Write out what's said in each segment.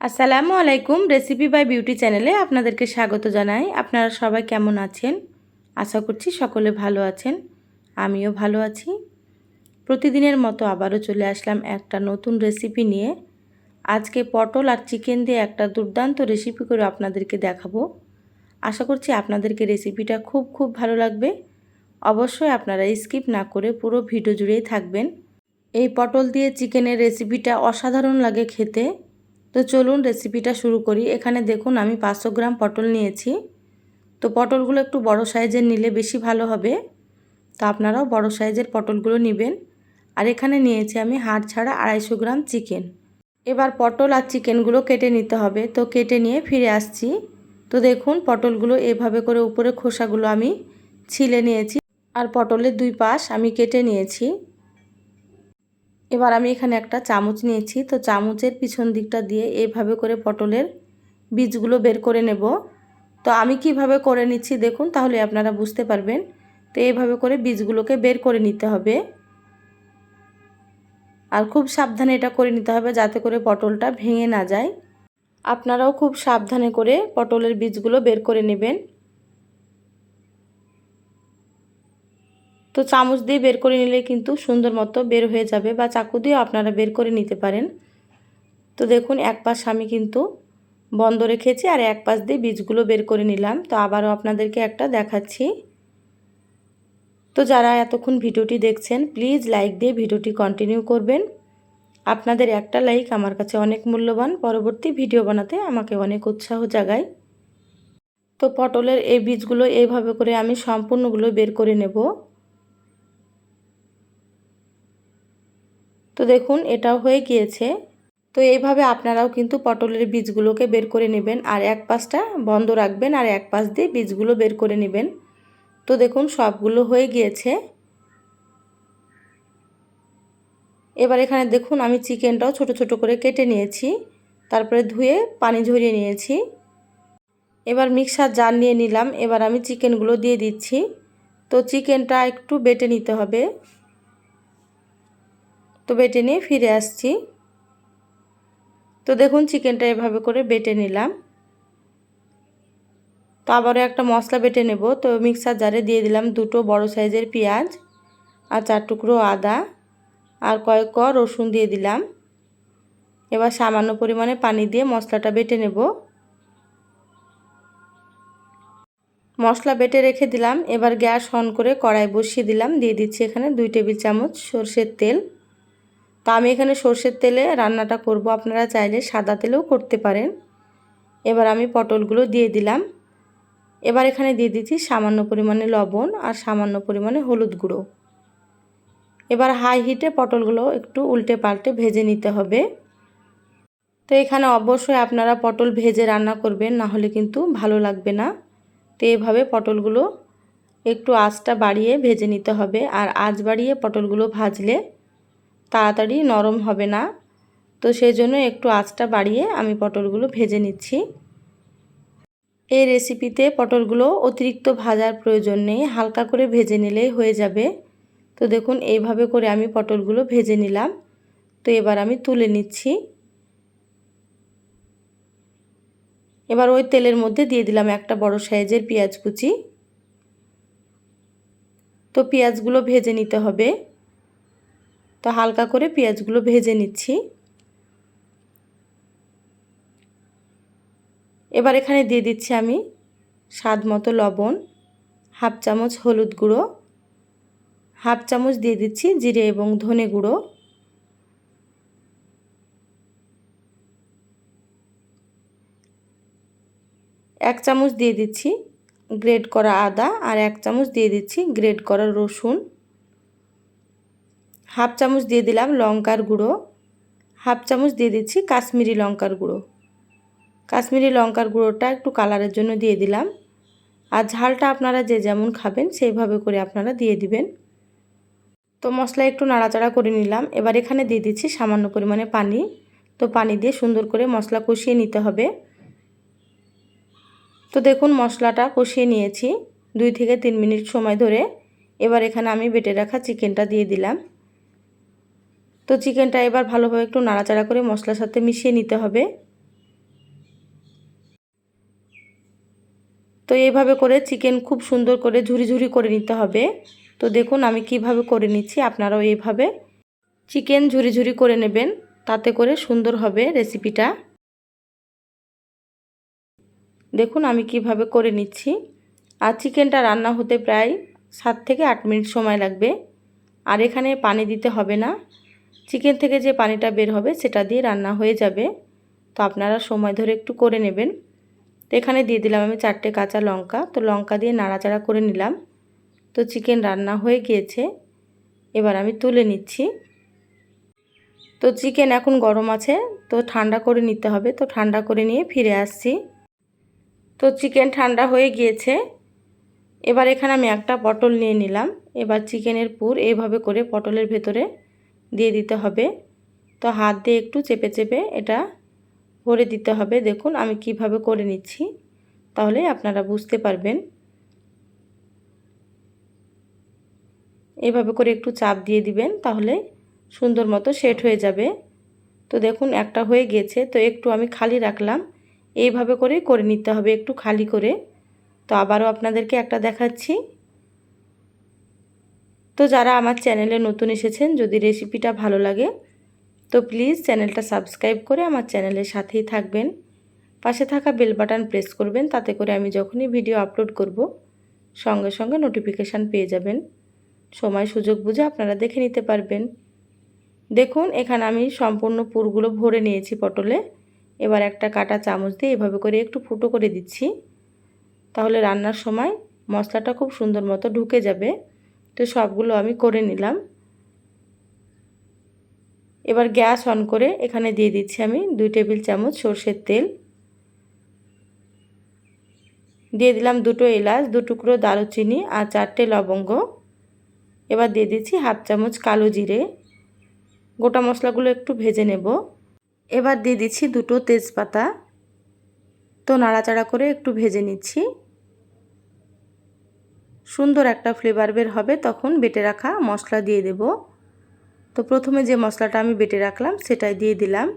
আসসালামু আলাইকুম। Recipe by beauty চ্যানেলে আপনাদেরকে স্বাগত জানাই। আপনারা সবাই কেমন আছেন? আশা করছি সকলে ভালো আছেন। আমিও ভালো আছি। প্রতিদিনের মতো আবারও চলে আসলাম একটা নতুন রেসিপি নিয়ে। আজকে পটল আর চিকেন দিয়ে একটা দুর্দান্ত রেসিপি করে আপনাদেরকে দেখাবো। আশা করছি আপনাদেরকে রেসিপিটা খুব ভালো লাগবে। অবশ্যই আপনারা স্কিপ না করে পুরো ভিডিও জুড়েই থাকবেন। এই পটল দিয়ে চিকেনের রেসিপিটা অসাধারণ লাগে খেতে। তো চলুন রেসিপিটা শুরু করি। এখানে দেখুন আমি 500 গ্রাম পটল নিয়েছি। তো পটলগুলো একটু বড় সাইজের নিলে বেশি ভালো হবে। তো আপনারাও বড় সাইজের পটলগুলো নেবেন। আর এখানে নিয়েছি আমি হাড় ছাড়া 250 গ্রাম চিকেন। এবার পটল আর চিকেনগুলো কেটে নিতে হবে। তো কেটে নিয়ে ফিরে আসছি। তো দেখুন পটলগুলো এভাবে করে উপরে খোসাগুলো আমি ছিলে নিয়েছি। আর পটলের দুই পাশ আমি কেটে নিয়েছি। এবার আমি এখানে একটা চামচ নিয়েছি। তো চামচের পিছন দিকটা দিয়ে এইভাবে করে পটলের বীজগুলো বের করে নেব। তো আমি কিভাবে করে নিচ্ছি দেখুন, তাহলে আপনারা বুঝতে পারবেন। তো এইভাবে করে বীজগুলোকে বের করে নিতে হবে। আর খুব সাবধানে এটা করে নিতে হবে যাতে করে পটলটা ভেঙে না যায়। আপনারাও খুব সাবধানে করে পটলের বীজগুলো বের করে নেবেন। তো চামচ দিয়ে বের করে নিলে কিন্তু সুন্দর মতো বের হয়ে যাবে, বা চাকু দিয়েও আপনারা বের করে নিতে পারেন। তো দেখুন এক পাশ আমি কিন্তু বন্ধ রেখেছি আর এক পাশ দিয়ে বীজগুলো বের করে নিলাম। তো আবারও আপনাদেরকে একটা দেখাচ্ছি। তো যারা এতক্ষণ ভিডিওটি দেখছেন প্লিজ লাইক দিয়ে ভিডিওটি কন্টিনিউ করবেন। আপনাদের একটা লাইক আমার কাছে অনেক মূল্যবান, পরবর্তী ভিডিও বানাতে আমাকে অনেক উৎসাহ জাগায়। তো পটলের এই বীজগুলো এইভাবে করে আমি সম্পূর্ণগুলো বের করে নেব। তো দেখুন এটাও হয়ে গিয়েছে। তো এইভাবে আপনারাও কিন্তু পটলের বীজগুলোকে বের করে নেবেন আর এক পাশটা বন্ধ রাখবেন আর এক পাশ দিয়ে বীজগুলো বের করে নেবেন। তো দেখুন সবগুলো হয়ে গিয়েছে। এবার এখানে দেখুন আমি চিকেনটাও ছোট ছোট করে কেটে নিয়েছি, তারপরে ধুয়ে পানি ঝরিয়ে নিয়েছি। এবার মিক্সার জার নিয়ে নিলাম। এবার আমি চিকেনগুলো দিয়ে দিচ্ছি। তো চিকেনটা একটু বেটে নিতে হবে। তো বেটে নিয়ে ফিরে আসছি। তো দেখুন চিকেনটা এভাবে করে বেটে নিলাম। তো আবারও একটা মশলা বেটে নেব। তো মিক্সার জারে দিয়ে দিলাম 2টো বড় সাইজের পেঁয়াজ আর 4 টুকরো আদা আর কয়েক কোয়া রসুন দিয়ে দিলাম। এবার সামান্য পরিমাণে পানি দিয়ে মশলাটা বেটে নেব। মশলা বেটে রেখে দিলাম। এবার গ্যাস অন করে কড়াই বসিয়ে দিলাম। দিয়ে দিচ্ছি এখানে 2 টেবিল চামচ সরষের তেল। তো আমি এখানে সরষের তেলে রান্নাটা করব, আপনারা চাইলে সাদা তেলেও করতে পারেন। এবার আমি পটলগুলো দিয়ে দিলাম। এবার এখানে দিয়ে দিচ্ছি সামান্য পরিমাণে লবণ আর সামান্য পরিমাণে হলুদ গুঁড়ো। এবার হাই হিটে পটলগুলো একটু উল্টে পাল্টে ভেজে নিতে হবে। তো এখানে অবশ্যই আপনারা পটল ভেজে রান্না করবেন, না হলে কিন্তু ভালো লাগবে না। তো এইভাবে পটলগুলো একটু আঁচটা বাড়িয়ে ভেজে নিতে হবে। আর আঁচ বাড়িয়ে পটলগুলো ভাজলে তাড়াতাড়ি নরম হবে না। তো সেই জন্য একটু আঁচটা বাড়িয়ে আমি পটলগুলো ভেজে নিচ্ছি। এই রেসিপিতে পটলগুলো অতিরিক্ত ভাজার প্রয়োজন নেই, হালকা করে ভেজে নিলেই হয়ে যাবে। তো দেখুন এইভাবে করে আমি পটলগুলো ভেজে নিলাম। তো এবার আমি তুলে নিচ্ছি। এবার ওই তেলের মধ্যে দিয়ে দিলাম একটা বড় সাইজের পেঁয়াজ কুচি। তো পেঁয়াজগুলো ভেজে নিতে হবে। তো হালকা করে পেঁয়াজগুলো ভেজে নিচ্ছি। এবার এখানে দিয়ে দিচ্ছি আমি স্বাদ মতো লবণ, হাফ চামচ হলুদ গুঁড়ো, হাফ চামচ দিয়ে দিচ্ছি জিরে এবং ধনে গুঁড়ো, এক চামচ দিয়ে দিচ্ছি গ্রেট করা আদা আর এক চামচ দিয়ে দিচ্ছি গ্রেট করা রসুন, হাফ চামচ দিয়ে দিলাম লঙ্কার গুঁড়ো, হাফ চামচ দিয়ে দিচ্ছি কাশ্মীরি লঙ্কার গুঁড়ো। কাশ্মীরি লঙ্কার গুঁড়োটা একটু কালারের জন্য দিয়ে দিলাম। আর ঝালটা আপনারা যে যেমন খাবেন সেইভাবে করে আপনারা দিয়ে দিবেন। তো মশলা একটু নাড়াচাড়া করে নিলাম। এবার এখানে দিয়ে দিচ্ছি সামান্য পরিমাণে পানি। তো পানি দিয়ে সুন্দর করে মশলা কষিয়ে নিতে হবে। তো দেখুন মশলাটা কষিয়ে নিয়েছি 2 থেকে 3 মিনিট সময় ধরে। এবার এখানে আমি বেটে রাখা চিকেনটা দিয়ে দিলাম। তো চিকেনটা এবার ভালোভাবে একটু নাড়াচাড়া করে মশলার সাথে মিশিয়ে নিতে হবে। তো এইভাবে করে চিকেন খুব সুন্দর করে ঝুরি ঝুরি করে নিতে হবে। তো দেখুন আমি কিভাবে করে নিচ্ছি, আপনারাও এইভাবে চিকেন ঝুরি ঝুরি করে নেবেন, তাতে করে সুন্দর হবে রেসিপিটা। দেখুন আমি কিভাবে করে নিচ্ছি। আর চিকেনটা রান্না হতে প্রায় 7 থেকে 8 মিনিট সময় লাগবে। আর এখানে পানি দিতে হবে না, চিকেন থেকে যে পানিটা বের হবে সেটা দিয়ে রান্না হয়ে যাবে। তো আপনারা সময় ধরে একটু করে নেবেন। তো এখানে দিয়ে দিলাম আমি 4টে কাঁচা লঙ্কা। তো লঙ্কা দিয়ে নাড়াচাড়া করে নিলাম। তো চিকেন রান্না হয়ে গিয়েছে, এবার আমি তুলে নিচ্ছি। তো চিকেন এখন গরম আছে, তো ঠান্ডা করে নিতে হবে। তো ঠান্ডা করে নিয়ে ফিরে আসছি। তো চিকেন ঠান্ডা হয়ে গিয়েছে, এবার এখানে আমি একটা পটল নিয়ে নিলাম। এবার চিকেনের পুর এইভাবে করে পটলের ভেতরে দিয়ে দিতে হবে। তো হাত দিয়ে একটু চেপে চেপে এটা ভরে দিতে হবে। দেখুন আমি কিভাবে করে নিচ্ছি, তাহলে আপনারা বুঝতে পারবেন। এইভাবে করে একটু চাপ দিয়ে দিবেন, তাহলে সুন্দর মতো সেট হয়ে যাবে। তো দেখুন একটা হয়ে গেছে, তো একটু আমি খালি রাখলাম। এইভাবে করে নিতে হবে একটু খালি করে। তো আবারও আপনাদেরকে একটা দেখাচ্ছি। তো যারা আমার চ্যানেলে নতুন এসেছেন, যদি রেসিপিটা ভালো লাগে তো প্লিজ চ্যানেলটা সাবস্ক্রাইব করে আমার চ্যানেলের সাথেই থাকবেন। পাশে থাকা বেল বাটন প্রেস করবেন, তাতে করে আমি যখনই ভিডিও আপলোড করব সঙ্গে সঙ্গে নোটিফিকেশান পেয়ে যাবেন। সময় সুযোগ বুঝে আপনারা দেখে নিতে পারবেন। দেখুন এখানে আমি সম্পূর্ণ পুরগুলো ভরে নিয়েছি পটলে। এবার একটা কাঁটা চামচ দিয়ে এভাবে করে একটু ফুটো করে দিচ্ছি, তাহলে রান্নার সময় মশলাটা খুব সুন্দর মতো ঢুকে যাবে। তো সবগুলো আমি করে নিলাম। এবার গ্যাস অন করে এখানে দিয়ে দিচ্ছি আমি 2 টেবিল চামচ সরষের তেল। দিয়ে দিলাম 2টো এলাচ, 2 টুকরো দারুচিনি আর 4টে লবঙ্গ। এবার দিয়ে দিচ্ছি হাফ চামচ কালো জিরে। গোটা মশলাগুলো একটু ভেজে নেব। এবার দিয়ে দিচ্ছি 2টো তেজপাতা। তো নাড়াচাড়া করে একটু ভেজে নিচ্ছি। সুন্দর একটা ফ্লেভার বের হবে, তখন বেটে রাখা মশলা দিয়ে দেব। তো প্রথমে যে মশলাটা আমি বেটে রাখলাম সেটাই দিয়ে দিলাম।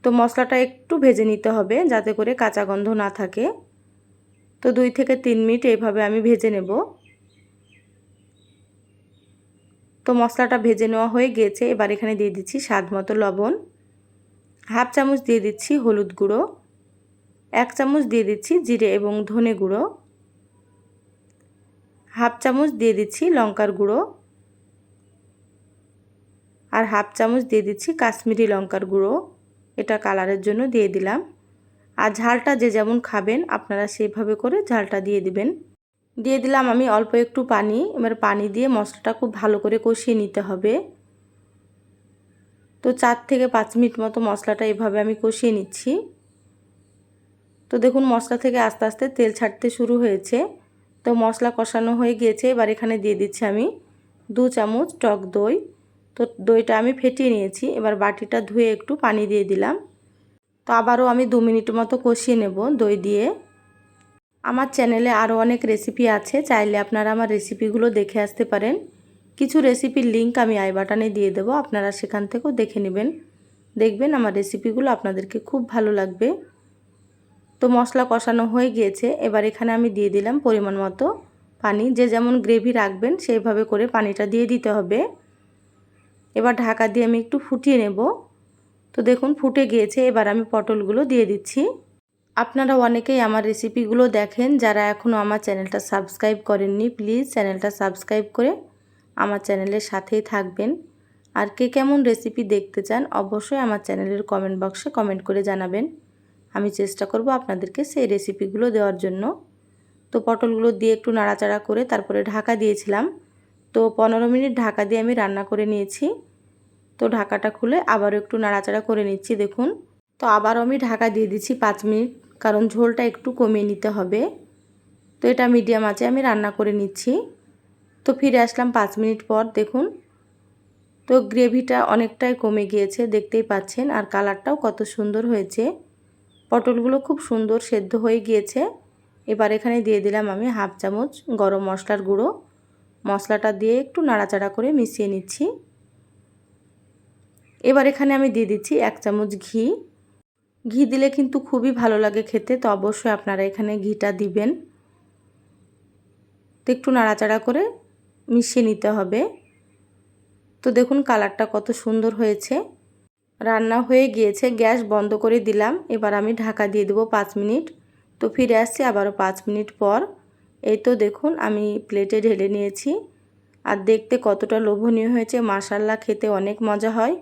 তো মশলাটা একটু ভেজে নিতে হবে যাতে করে কাঁচা গন্ধ না থাকে। তো 2 থেকে 3 মিনিট এইভাবে আমি ভেজে নেব। তো মশলাটা ভেজে নেওয়া হয়ে গিয়েছে। এবার এখানে দিয়ে দিচ্ছি স্বাদ মতো লবণ, হাফ চামচ দিয়ে দিচ্ছি হলুদ গুঁড়ো, 1 চামচ দিয়ে দিচ্ছি জিরে এবং ধনে গুঁড়ো, হাফ চামচ দিয়ে দিচ্ছি লঙ্কার গুঁড়ো, আর হাফ চামচ দিয়ে দিচ্ছি কাশ্মীরি লঙ্কার গুঁড়ো। এটা কালারের জন্য দিয়ে দিলাম। আর ঝালটা যে যেমন খাবেন আপনারা সেইভাবে করে ঝালটা দিয়ে দিবেন। দিয়ে দিলাম আমি অল্প একটু পানি। এবার পানি দিয়ে মশলাটা খুব ভালো করে কষিয়ে নিতে হবে। তো 4 থেকে 5 মিনিট মতো মশলাটা এভাবে আমি কষিয়ে নিচ্ছি। তো দেখুন মশলা থেকে আস্তে আস্তে তেল ছাড়তে শুরু হয়েছে। তো মশলা কষানো হয়ে গিয়েছে। এবার এখানে দিয়ে দিচ্ছি আমি 2 চামচ টক দই। তো দইটা আমি ফেটিয়ে নিয়েছি। এবার বাটিটা ধুয়ে একটু পানি দিয়ে দিলাম। তো আবারও আমি 2 মিনিট মতো কষিয়ে নেব দই দিয়ে। আমার চ্যানেলে আরও অনেক রেসিপি আছে, চাইলে আপনারা আমার রেসিপিগুলো দেখে আসতে পারেন। কিছু রেসিপির লিংক আমি আই বাটনে দিয়ে দেবো, আপনারা সেখান থেকেও দেখে নেবেন। দেখবেন আমার রেসিপিগুলো আপনাদেরকে খুব ভালো লাগবে। তো মশলা কষানো হয়ে গিয়েছে। এবার এখানে আমি দিয়ে দিলাম পরিমাণ মতো পানি। যে যেমন গ্রেভি রাখবেন সেইভাবে করে পানিটা দিয়ে দিতে হবে। এবার ঢাকা দিয়ে আমি একটু ফুটিয়ে নেব। তো দেখুন ফুটে গিয়েছে। এবার আমি পটলগুলো দিয়ে দিচ্ছি। আপনারা অনেকেই আমার রেসিপিগুলো দেখেন, যারা এখনও আমার চ্যানেলটা সাবস্ক্রাইব করেননি প্লিজ চ্যানেলটা সাবস্ক্রাইব করে আমার চ্যানেলের সাথেই থাকবেন। আর কে কেমন রেসিপি দেখতে চান অবশ্যই আমার চ্যানেলের কমেন্ট বক্সে কমেন্ট করে জানাবেন। আমি চেষ্টা করব আপনাদেরকে সেই রেসিপিগুলো দেওয়ার জন্য। তো পটলগুলো দিয়ে একটু নাড়াচাড়া করে তারপরে ঢাকা দিয়েছিলাম। তো 15 মিনিট ঢাকা দিয়ে আমি রান্না করে নিয়েছি। তো ঢাকাটা খুলে আবারও একটু নাড়াচাড়া করে নিচ্ছি। দেখুন তো আবারও আমি ঢাকা দিয়ে দিচ্ছি 5 মিনিট, কারণ ঝোলটা একটু কমিয়ে নিতে হবে। তো এটা মিডিয়াম আঁচে আমি রান্না করে নিচ্ছি। তো ফিরে আসলাম 5 মিনিট পর। দেখুন তো গ্রেভিটা অনেকটাই কমে গিয়েছে, দেখতেই পাচ্ছেন। আর কালারটাও কত সুন্দর হয়েছে। পটলগুলো খুব সুন্দর সেদ্ধ হয়ে গিয়েছে। এবার এখানে দিয়ে দিলাম আমি হাফ চামচ গরম মশলার গুঁড়ো। মশলাটা দিয়ে একটু নাড়াচাড়া করে মিশিয়ে নিচ্ছি। এবার এখানে আমি দিয়ে দিচ্ছি 1 চামচ ঘি। ঘি দিলে কিন্তু খুবই ভালো লাগে খেতে, তো অবশ্যই আপনারা এখানে ঘিটা দিবেন। তো একটু নাড়াচাড়া করে মিশিয়ে নিতে হবে। তো দেখুন কালারটা কত সুন্দর হয়েছে। রান্না হয়ে গিয়েছে, গ্যাস বন্ধ করে দিলাম। এবার আমি ঢাকা দিয়ে দেবো 5 মিনিট। তো ফিরে আসছি আবারও 5 মিনিট পর। এই তো দেখুন আমি প্লেটে ঢেলে নিয়েছি। আর দেখতে কতটা লোভনীয় হয়েছে, মাশাআল্লাহ, খেতে অনেক মজা হয়।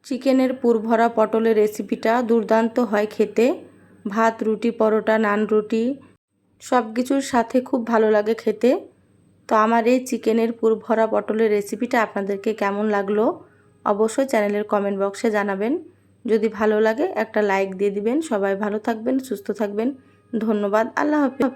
চিকেনের পুরভরা পটলের রেসিপিটা দুর্দান্ত হয় খেতে। ভাত, রুটি, পরোটা, নান, রুটি সব কিছুর সাথে খুব ভালো লাগে খেতে। তো আমার এই চিকেনের পুরভরা পটলের রেসিপিটা আপনাদেরকে কেমন লাগলো অবশ্যই চ্যানেলের কমেন্ট বক্সে জানাবেন। যদি ভালো লাগে একটা লাইক দিয়ে দিবেন। সবাই ভালো থাকবেন, সুস্থ থাকবেন। ধন্যবাদ। আল্লাহ হাফেজ।